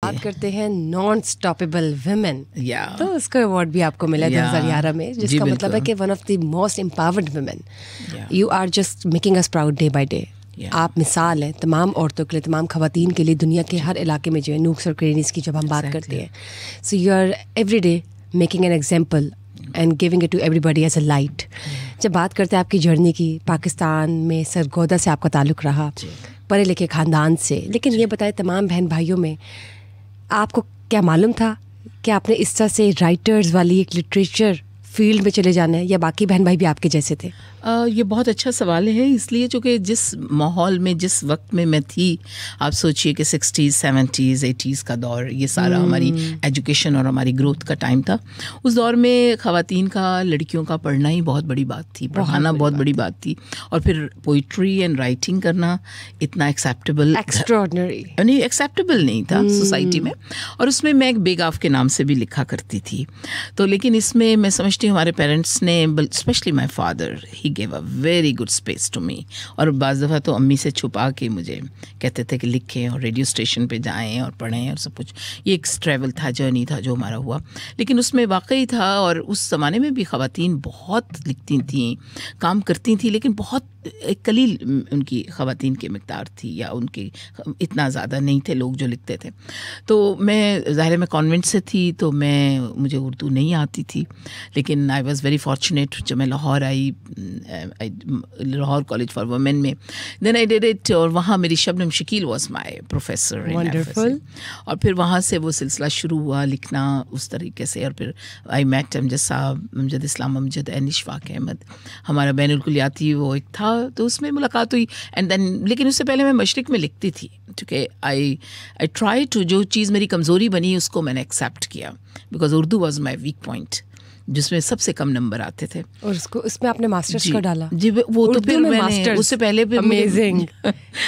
बात करते हैं नॉन स्टॉपेबल वुमेन, Yeah. तो उसका अवार्ड भी आपको मिला 2011 में, जिसका जी, मतलब है कि one of the most empowered women. Yeah. You are just making us proud day by day. Yeah. आप मिसाल हैं तमाम औरतों के लिए, तमाम खवातीन के लिए, दुनिया के हर इलाके में जो है नूक्स और क्रेनीज की जब हम बात करते हैं. So you are every day making an example and giving it to everybody as a light. जब बात करते हैं आपकी जर्नी की, पाकिस्तान में सरगोदा से आपका ताल्लुक़ रहा, पढ़े लिखे ख़ानदान से, लेकिन ये बताएं तमाम बहन भाइयों में आपको क्या मालूम था कि आपने इस तरह से राइटर्स वाली एक लिटरेचर फील्ड में चले जाना है, या बाकी बहन भाई भी आपके जैसे थे? ये बहुत अच्छा सवाल है, इसलिए चूँकि जिस माहौल में, जिस वक्त में मैं थी, आप सोचिए कि 60s 70s 80s का दौर, ये सारा हमारी एजुकेशन और हमारी ग्रोथ का टाइम था. उस दौर में ख़वातीन का, लड़कियों का पढ़ना ही बहुत बड़ी बात थी, पढ़ाना बहुत बड़ी बात थी. और फिर पोइट्री एंड राइटिंग करना इतना एक्सेप्टेबल, एक्स्ट्रॉर्डिनरी नहीं, एक्सेप्टेबल नहीं था सोसाइटी में. और उसमें मैं एक बेग ऑफ के नाम से भी लिखा करती थी. तो लेकिन इसमें मैं समझती हूँ हमारे पेरेंट्स ने, specially my father, he gave a very good space to me. और बाज़ दफ़ा तो अम्मी से छुपा के मुझे कहते थे कि लिखें और रेडियो स्टेशन पे जाएं और पढ़ें और सब कुछ. ये एक ट्रैवल था, जर्नी था जो हमारा हुआ. लेकिन उसमें वाकई था, और उस ज़माने में भी ख़वातीन बहुत लिखती थीं, काम करती थी, लेकिन बहुत एक कलील उनकी ख़वातीन की मिक़दार थी, या उनकी इतना ज़्यादा नहीं थे लोग जो लिखते थे. तो मैं ज़ाहिर मैं कॉन्वेंट से थी, तो मुझे उर्दू नहीं आती थी. लेकिन आई वॉज़ वेरी फॉर्चुनेट. जब मैं लाहौर आई, लाहौर कॉलेज फॉर वुमेन में, देन आई डिड इट. और वहाँ मेरी Shabnam Shakeel was my professor. Wonderful. और फिर वहाँ से वो सिलसिला शुरू हुआ लिखना उस तरीके से. और फिर आई मेट अमजद साहब, अमजद इस्लाम अमजद एंड इशफाक अहमद, हमारा बैनुल-कुलियाती वो एक था, तो उसमें मुलाकात हुई. एंड देन, लेकिन उससे पहले मैं मशरिक़ में लिखती थी, क्योंकि आई ट्राई टू, जो चीज़ मेरी कमज़ोरी बनी उसको मैंने एक्सेप्ट किया, because Urdu was my weak point, जिसमें सबसे कम नंबर आते थे. और उसको, उसमें आपने मास्टर्स कर डाला? जी, वो तो फिर मैंने उससे पहले भी. अमेजिंग.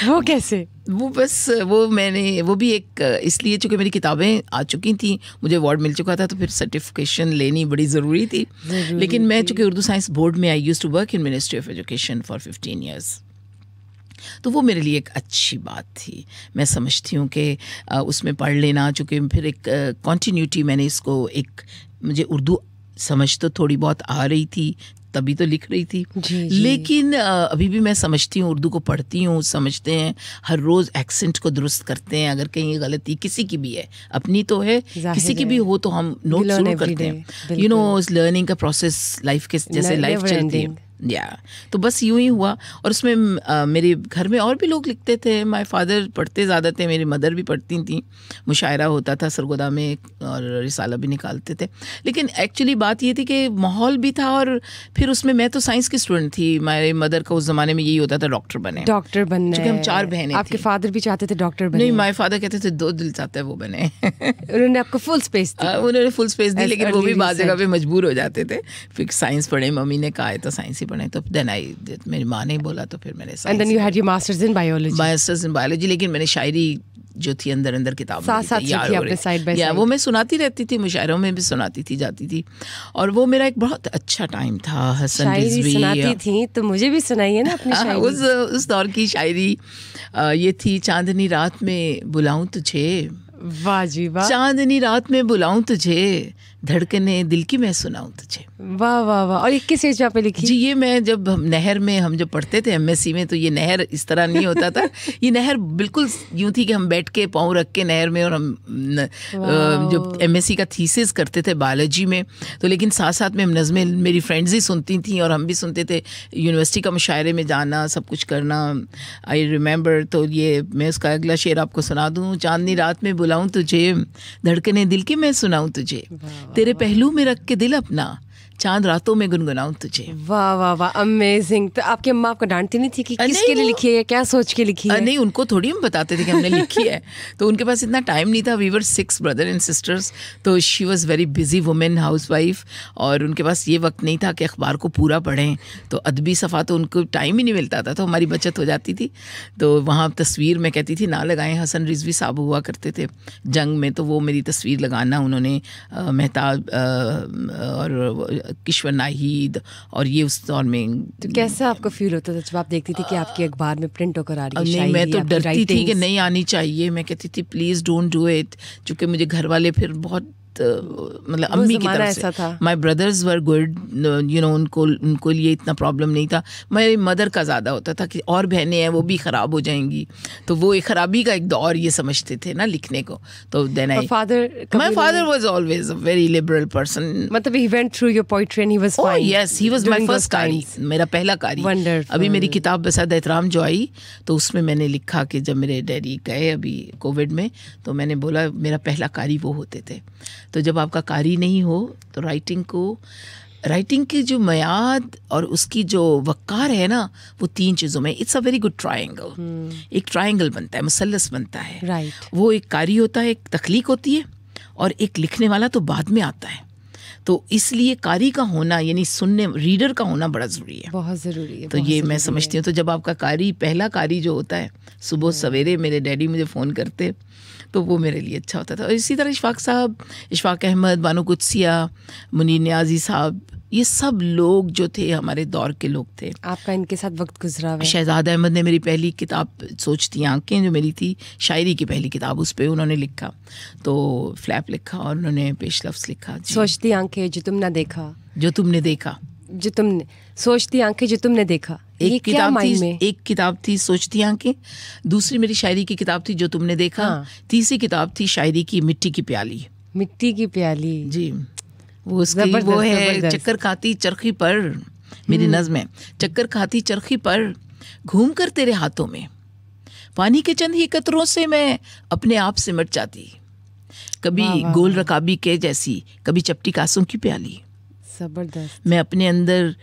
वो कैसे? वो बस वो भी एक, इसलिए चूँकि मेरी किताबें आ चुकी थी, मुझे अवार्ड मिल चुका था, तो फिर सर्टिफिकेशन लेनी बड़ी ज़रूरी थी. लेकिन मैं चूँकि उर्दू साइंस बोर्ड में, I used to work in ministry of education for 15 years, तो वो मेरे लिए एक अच्छी बात थी. मैं समझती हूँ कि उसमें पढ़ लेना, चूँकि फिर एक कॉन्टीन्यूटी, मैंने इसको एक, मुझे उर्दू समझ तो थोड़ी बहुत आ रही थी, तभी तो लिख रही थी. लेकिन अभी भी मैं समझती हूँ, उर्दू को पढ़ती हूँ, समझते हैं, हर रोज़ एक्सेंट को दुरुस्त करते हैं. अगर कहीं गलती किसी की भी है, अपनी तो है, किसी की भी हो, तो हम नोट ज़रूर करते हैं. यू नो, इस लर्निंग का प्रोसेस लाइफ के जैसे लाइफ चलती है. तो बस यूँ ही हुआ. और उसमें मेरे घर में और भी लोग लिखते थे. माय फादर पढ़ते ज़्यादा थे, मेरी मदर भी पढ़ती थी, मुशायरा होता था सरगोदा में, और रिसाला भी निकालते थे. लेकिन एक्चुअली बात ये थी कि माहौल भी था, और फिर उसमें मैं तो साइंस की स्टूडेंट थी. मेरे मदर का उस ज़माने में यही होता था, डॉक्टर बनना. क्योंकि हम 4 बहनें. आपके फादर भी चाहते थे डॉक्टर बनने? नहीं, माय फादर कहते थे 2 दिल चाहता है वो बने. उन्होंने आपको फुल स्पेस दी? उन्होंने फुल स्पेस दी, लेकिन वो भी बाज़ जगह पे मजबूर हो जाते थे. फिर साइंस पढ़े, मम्मी ने कहा है तो साइंस ही पढ़े. तो देन मेरी माँ ने बोला, तो फिर मैंने And then you had your masters in biology. Masters in biology. लेकिन मैंने शायरी जो थी अंदर किताब साथ वो मैं सुनाती रहती थी, मुशायरों में भी सुनाती थी, जाती थी. और वो मेरा एक बहुत अच्छा टाइम था. हसन रिजवी सुनाती थी, तो मुझे भी सुनाइए ना अपनी शायरी. उस दौर की शायरी ये थी. चांदनी रात में बुलाऊं तुझे, वाह जी वाह. चांदनी रात में बुलाऊं तुझे, धड़कने दिल की मैं सुनाऊं तुझे. वाह वाह वाह. और ये किस एज पे लिखी? जी, ये मैं जब नहर में हम जब पढ़ते थे एमएससी में, तो ये नहर इस तरह नहीं होता था. ये नहर बिल्कुल यूँ थी कि हम बैठ के पाँव रख के नहर में, और हम जब एमएससी का थीसिस करते थे बायोलॉजी में, तो लेकिन साथ साथ में हम नज़में मेरी फ्रेंड्स ही सुनती थी, और हम भी सुनते थे. यूनिवर्सिटी का मुशायरे में जाना, सब कुछ करना. I remember. तो ये मैं उसका अगला शेर आपको सुना दूँ. चांदनी रात में बुलाऊं तुझे, धड़कने दिल की मैं सुनाऊं तुझे, तेरे पहलू में रख के दिल अपना, चांद रातों में गुनगुनाऊं तुझे. वाह वाह वाह, अमेजिंग. तो आपकी अम्मा आपको डांटती नहीं थी कि किसके लिए लिखी है, क्या सोच के लिखी है? नहीं, उनको थोड़ी हम बताते थे कि हमने लिखी है. तो उनके पास इतना टाइम नहीं था. We were 6 brother and sisters. तो she was very busy women, house wife. और उनके पास ये वक्त नहीं था कि अखबार को पूरा पढ़ें. तो अदबी सफ़ा तो उनको टाइम ही नहीं मिलता था. तो हमारी बचत हो जाती थी. तो वहाँ तस्वीर में कहती थी ना लगाएं. हसन रिजवी साहब हुआ करते थे जंग में, तो वो मेरी तस्वीर लगाना उन्होंने, मेहताब और किश्वर नाहिद और ये उस दौर में। तो कैसा आपको फील होता था जब आप देखती थी कि आपके अखबार में प्रिंट होकर आ रही है नहीं, मैं तो आपकी डरती थी कि writings? नहीं आनी चाहिए। मैं कहती थी प्लीज़ डोंट डू इट, क्योंकि मुझे घर वाले फिर बहुत मतलब वो अम्मी की ज़माना तरफ ऐसा से था। My brothers were good, you know, उनको लिए इतना प्रॉब्लम नहीं था। मेरी मदर का ज़्यादा होता था कि और बहनें हैं वो भी ख़राब हो जाएंगी, तो वो एक ख़राबी का एक दौर ये समझते थे ना लिखने को। तो then I my father was always a very liberal person. मतलब he went through your poetry and he was Oh fine yes, he was my during first those कारी, times. मेरा पहला कारी। Wonderful. अभी मेरी किताब बसात एहतराम जो आई तो उसमें मैंने लिखा कि जब मेरे डैडी गए अभी कोविड में, तो मैंने बोला मेरा पहला कारी वो होते थे। तो जब आपका कारी नहीं हो तो राइटिंग की जो मयाद और उसकी जो वक़ार है ना, वो 3 चीज़ों में, it's a very good triangle. एक ट्रायंगल बनता है, मुसल्लस बनता है। Right. वो एक कारी होता है, एक तख्लीक होती है, और एक लिखने वाला तो बाद में आता है। तो इसलिए कारी का होना यानी सुनने रीडर का होना बड़ा ज़रूरी है, बहुत ज़रूरी है। तो ये मैं समझती हूँ। तो जब आपका कारी पहला कारी जो होता है, सुबह सवेरे मेरे डैडी मुझे फ़ोन करते तो वो मेरे लिए अच्छा होता था। और इसी तरह इशफाक साहब, इशफाक अहमद, बानो कुदसिया, मुनीर नियाज़ी साहब, ये सब लोग जो थे हमारे दौर के लोग थे। आपका इनके साथ वक्त गुजरा हुआ है। शहजाद अहमद ने मेरी पहली किताब सोचती आंखें जो मेरी थी, शायरी की पहली किताब, उस पर उन्होंने लिखा, तो फ्लैप लिखा और उन्होंने पेश लफ्ज़ लिखा। सोचती आंखें जो तुम ना देखा, जो तुमने देखा, जो तुमने सोचती आंखें जो तुमने देखा। एक किताब थी सोचती आंखें, दूसरी मेरी शायरी की किताब थी जो तुमने देखा, हाँ। तीसरी किताब थी शायरी की मिट्टी की प्याली। मिट्टी की प्याली जी, वो उसकी वो है, चक्कर खाती चरखी पर, मेरी नज़्म है, चक्कर खाती चरखी पर घूम कर तेरे हाथों में, पानी के चंद ही कतरों से मैं अपने आप सिमट जाती, कभी गोल रकाबी के जैसी, कभी चपटी कासों की प्याली। जबरदस्त। मैं अपने अंदर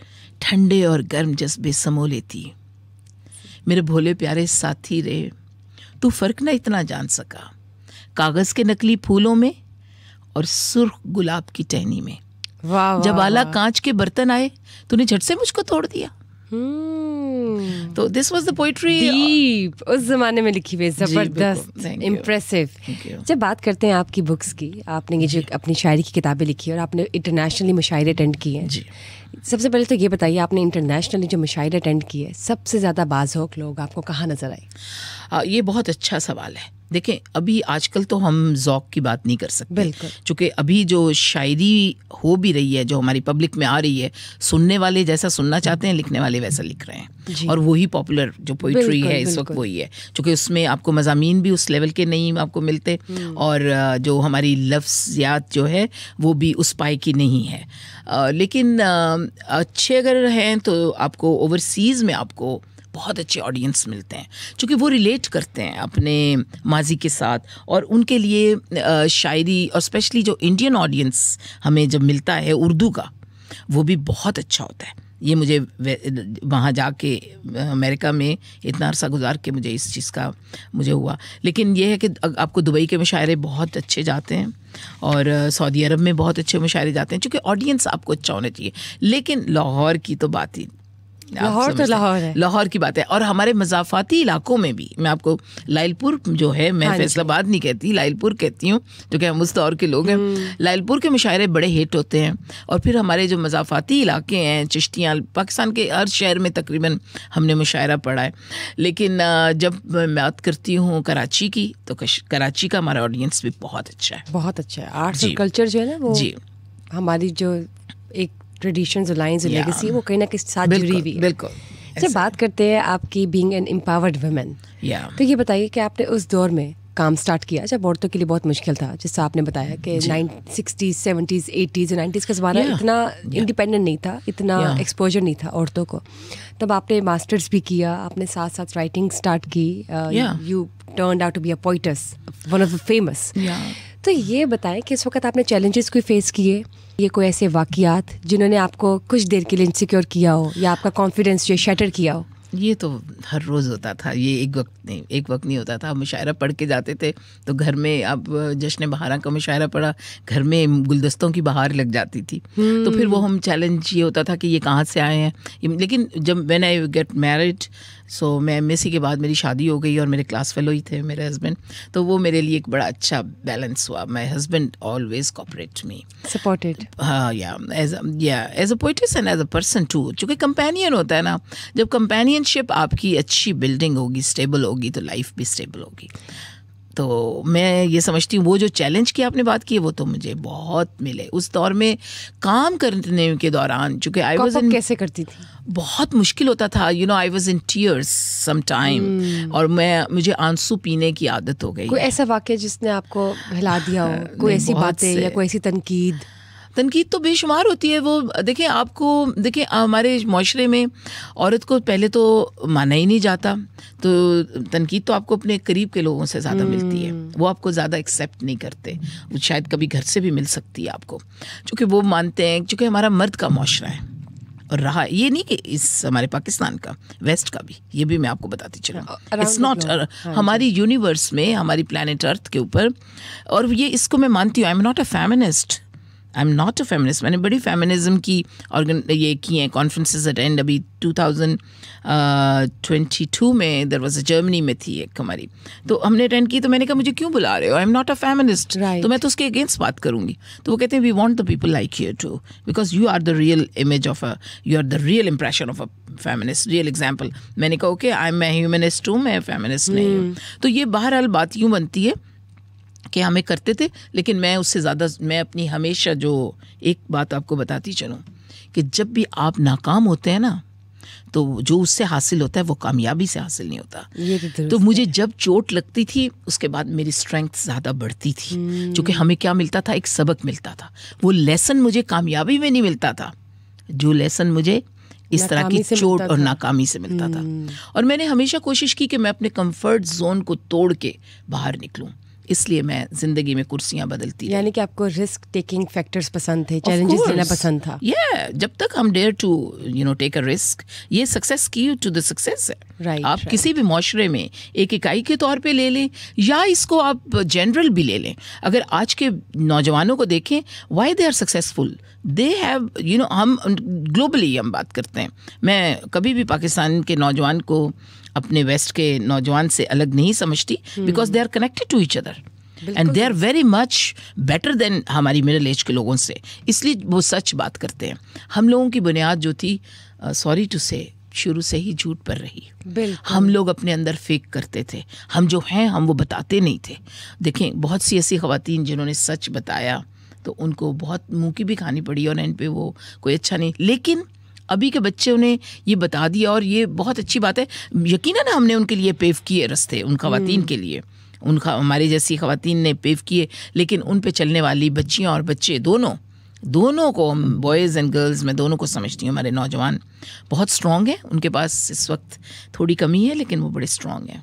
ठंडे और गर्म जज्बे समो लेती, मेरे भोले प्यारे साथी रे, तू फर्क ना इतना जान सका, कागज़ के नकली फूलों में और सुर्ख गुलाब की टहनी में। वाह, जब आला कांच के बर्तन आए तूने झट से मुझको तोड़ दिया। तो this was the poetry deep उस जमाने में लिखी हुई, जबरदस्त, Thank you. Impressive. Thank you. जब बात करते हैं आपकी बुक्स की, आपने ये जो अपनी शायरी की किताबें लिखी और आपने इंटरनेशनली मुशायरे अटेंड किए हैं, जी। सबसे पहले तो ये बताइए, आपने इंटरनेशनली जो मुशायरे अटेंड किए, सबसे ज़्यादा बाज़ौक़ लोग आपको कहाँ नज़र आए? ये बहुत अच्छा सवाल है। देखें, अभी आजकल तो हम ज़ौक़ की बात नहीं कर सकते, बिल्कुल, क्योंकि अभी जो शायरी हो भी रही है, जो हमारी पब्लिक में आ रही है, सुनने वाले जैसा सुनना चाहते हैं, लिखने वाले वैसा लिख रहे हैं, और वही पॉपुलर जो पोइट्री है इस वक्त वही है, क्योंकि उसमें आपको मज़ामीन भी उस लेवल के नहीं आपको मिलते, और जो हमारी लफ्ज़ियात जो है वो भी उस पाए की नहीं है। लेकिन अच्छे अगर हैं तो आपको ओवरसीज़ में आपको बहुत अच्छे ऑडियंस मिलते हैं, क्योंकि वो रिलेट करते हैं अपने माजी के साथ, और उनके लिए शायरी, और स्पेशली जो इंडियन ऑडियंस हमें जब मिलता है उर्दू का, वो भी बहुत अच्छा होता है। ये मुझे वहाँ जाके अमेरिका में इतना अरसा गुजार के मुझे इस चीज़ का मुझे हुआ। लेकिन ये है कि आपको दुबई के मुशायरे बहुत अच्छे जाते हैं, और सऊदी अरब में बहुत अच्छे मुशायरे जाते हैं, क्योंकि ऑडियंस आपको अच्छा होना चाहिए। लेकिन लाहौर की तो बात ही, लाहौर तो लाहौर है, लाहौर की बात है। और हमारे मज़ाफ़ाती इलाकों में भी, मैं आपको लाइलपुर जो है, मैं फैसलाबाद नहीं कहती, लाइलपुर कहती हूँ, जो कि हम उस दौर के लोग हैं। लाइलपुर के मुशायरे बड़े हिट होते हैं। और फिर हमारे जो मज़ाफ़ाती इलाके हैं, चिश्तियाँ, पाकिस्तान के हर शहर में तकरीबन हमने मुशायरा पढ़ा है। लेकिन जब मैं बात करती हूँ कराची की, तो कराची का हमारा ऑडियंस भी बहुत अच्छा है, बहुत अच्छा है। आर्ट्स और कल्चर जो है ना, वो जी हमारी जो एक ट्रेडिशंस, लाइन्स, लेगेसी, वो कहीं ना कहीं साथ जुड़ी हुई है। बिल्कुल। जब बात करते हैं आपकी बीइंग एन एम्पावर्ड वुमेन, तो ये बताइए कि आपने उस दौर में काम स्टार्ट किया जब औरतों के लिए बहुत मुश्किल था, जिससे आपने बताया कि 60s, 70s, 80s और 90s का ज़माना इतना इंडिपेंडेंट नहीं था, इतना एक्सपोजर नहीं था औरतों को। तब आपने मास्टर्स भी किया, आपने साथ साथ राइटिंग स्टार्ट की, you turned out to be a poetess, one of the famous. तो ये बताएं कि इस वक्त आपने चैलेंजेस कोई फेस किए, ये कोई ऐसे वाक़यात जिन्होंने आपको कुछ देर के लिए इनसिक्योर किया हो, या आपका कॉन्फिडेंस जो शैटर किया हो? ये तो हर रोज़ होता था, ये एक वक्त नहीं होता था। मुशायरा पढ़ के जाते थे तो घर में, अब जश्न बहारा का मुशायरा पढ़ा, घर में गुलदस्तों की बहार लग जाती थी। तो फिर वो हम चैलेंज ये होता था कि ये कहाँ से आए हैं। लेकिन जब व्हेन आई गेट मैरिड, सो मैं एमएससी के बाद मेरी शादी हो गई और मेरे क्लास फेलो ही थे मेरे हस्बैंड, तो वो मेरे लिए एक बड़ा अच्छा बैलेंस हुआ. My husband always cooperate me, supported. हाँ या as a poetess and as a person too. चूँकि कंपेनियन होता है ना, जब कंपेनियनशिप आपकी अच्छी बिल्डिंग होगी, स्टेबल होगी, तो लाइफ भी स्टेबल होगी. तो मैं ये समझती हूँ वो जो चैलेंज की आपने बात की है वो तो मुझे बहुत मिले उस दौर में काम करने के दौरान. चूँकि आई वाज इन, कैसे करती थी? बहुत मुश्किल होता था. You know, I was in tears some time, और मुझे आंसू पीने की आदत हो गई. कोई ऐसा वाक्य जिसने आपको हिला दिया हो? कोई ऐसी बातें या कोई ऐसी तनकीद तो बेशुमार होती है. वो देखिए हमारे माशरे में औरत को पहले तो माना ही नहीं जाता, तो तनकीद तो आपको अपने करीब के लोगों से ज़्यादा मिलती है. वो आपको ज़्यादा एक्सेप्ट नहीं करते. शायद कभी घर से भी मिल सकती है आपको, क्योंकि वो मानते हैं, क्योंकि हमारा मर्द का माशरा है और रहा ये नहीं कि इस हमारे पाकिस्तान का, वेस्ट का भी, ये भी मैं आपको बताती चलूँ. इट्स नॉट हमारी यूनिवर्स में, हमारी प्लैनेट अर्थ के ऊपर. और ये इसको मैं मानती हूँ. I am not a feminist. मैंने बड़ी फेमिनिज्म की ये की हैं कॉन्फ्रेंसेस अटेंड. अभी 2022 में देयर वाज अ जर्मनी में थी एक हमारी, तो हमने अटेंड की. तो मैंने कहा मुझे क्यों बुला रहे हो, I am not a feminist. तो मैं तो उसके अगेंस्ट बात करूंगी. तो वो कहते हैं we want the people like you to, because you are the real image of you are the real impression of a feminist, real example. मैंने कहा ओके, मैं ह्यूमनिस्ट हूँ, मैं फेमिनिस्ट नहीं हूँ. तो ये बहरहाल बात यूँ बनती है कि हमें करते थे, लेकिन मैं उससे ज़्यादा, मैं अपनी हमेशा जो एक बात आपको बताती चलूँ कि जब भी आप नाकाम होते हैं ना, तो जो उससे हासिल होता है वो कामयाबी से हासिल नहीं होता. तो मुझे जब चोट लगती थी उसके बाद मेरी स्ट्रेंथ ज़्यादा बढ़ती थी, क्योंकि हमें क्या मिलता था, एक सबक मिलता था. वो लेसन मुझे कामयाबी में नहीं मिलता था, जो लेसन मुझे इस तरह की चोट और नाकामी से मिलता था. और मैंने हमेशा कोशिश की कि मैं अपने कंफर्ट जोन को तोड़ के बाहर निकलूं. इसलिए मैं जिंदगी में कुर्सियां बदलती. यानी कि आपको रिस्क टेकिंग फैक्टर्स पसंद थे, चैलेंजेस लेना पसंद था. जब तक हम dare to take a risk, ये success key to the success है. आप किसी भी माशरे में एक इकाई के तौर पे ले लें या इसको आप जनरल भी ले लें. अगर आज के नौजवानों को देखें, why they are successful, they have हम ग्लोबली हम बात करते हैं. मैं कभी भी पाकिस्तान के नौजवान को अपने वेस्ट के नौजवान से अलग नहीं समझती, because they are connected to each other and they are very much better than हमारी मिडिल एज के लोगों से. इसलिए वो सच बात करते हैं. हम लोगों की बुनियाद जो थी, सॉरी टू से, शुरू से ही झूठ पर रही. हम लोग अपने अंदर फेक करते थे. हम जो हैं हम वो बताते नहीं थे. देखें, बहुत सी ऐसी ख़वातीन जिन्होंने सच बताया तो उनको बहुत मुँह की भी खानी पड़ी और एंड पे वो कोई अच्छा नहीं. लेकिन अभी के बच्चे उन्हें ये बता दिया और ये बहुत अच्छी बात है. यकीनन हमने उनके लिए पेव किए रास्ते, उन ख़वातीन के लिए, हमारी जैसी ख़वातीन ने पेव किए. लेकिन उन पे चलने वाली बच्चियाँ और बच्चे दोनों को, बॉयज़ एंड गर्ल्स, मैं दोनों को समझती हूँ. हमारे नौजवान बहुत स्ट्रॉन्ग हैं. उनके पास इस वक्त थोड़ी कमी है, लेकिन वो बड़े स्ट्रॉन्ग हैं.